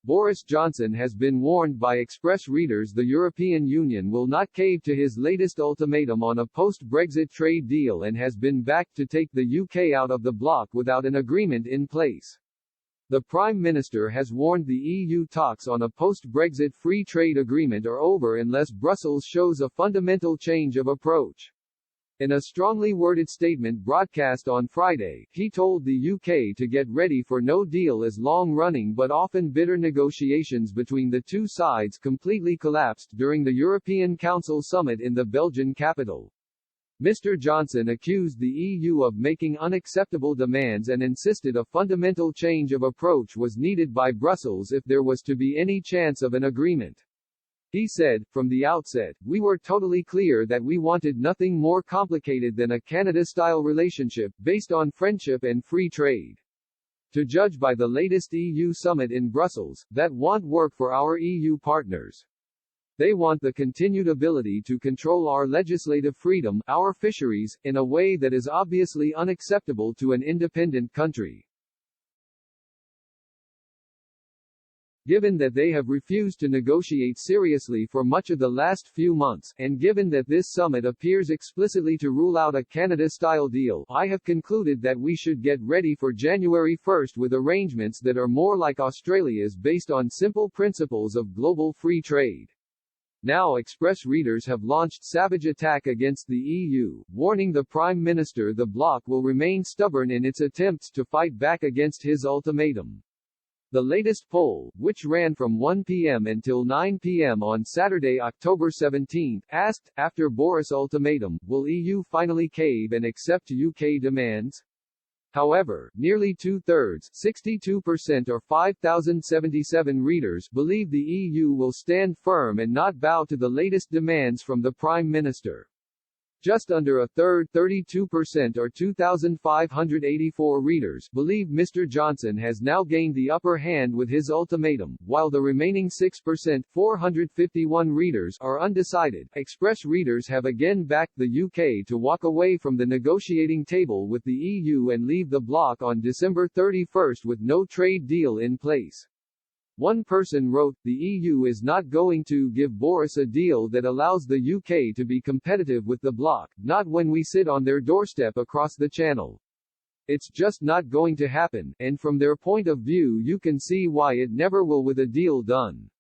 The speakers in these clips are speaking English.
Boris Johnson has been warned by Express readers the European Union will not cave to his latest ultimatum on a post-Brexit trade deal and has been backed to take the UK out of the bloc without an agreement in place. The Prime Minister has warned the EU talks on a post-Brexit free trade agreement are over unless Brussels shows a fundamental change of approach. In a strongly worded statement broadcast on Friday, he told the UK to get ready for no deal as long-running but often bitter negotiations between the two sides completely collapsed during the European Council summit in the Belgian capital. Mr. Johnson accused the EU of making unacceptable demands and insisted a fundamental change of approach was needed by Brussels if there was to be any chance of an agreement. He said, "From the outset, we were totally clear that we wanted nothing more complicated than a Canada-style relationship, based on friendship and free trade. To judge by the latest EU summit in Brussels, that won't work for our EU partners. They want the continued ability to control our legislative freedom, our fisheries, in a way that is obviously unacceptable to an independent country. Given that they have refused to negotiate seriously for much of the last few months, and given that this summit appears explicitly to rule out a Canada-style deal, I have concluded that we should get ready for January 1 with arrangements that are more like Australia's based on simple principles of global free trade." Now Express readers have launched savage attack against the EU, warning the Prime Minister the bloc will remain stubborn in its attempts to fight back against his ultimatum. The latest poll, which ran from 1 p.m. until 9 p.m. on Saturday, October 17, asked, after Boris' ultimatum, will EU finally cave and accept UK demands? However, nearly two-thirds, 62% or 5,077 readers, believe the EU will stand firm and not bow to the latest demands from the Prime Minister. Just under a third, 32% or 2,584 readers, believe Mr. Johnson has now gained the upper hand with his ultimatum, while the remaining 6%, 451 readers, are undecided. Express readers have again backed the UK to walk away from the negotiating table with the EU and leave the bloc on December 31 with no trade deal in place. One person wrote, "The EU is not going to give Boris a deal that allows the UK to be competitive with the bloc, not when we sit on their doorstep across the channel. It's just not going to happen, and from their point of view you can see why it never will with a deal done.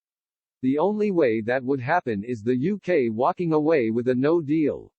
The only way that would happen is the UK walking away with a no deal."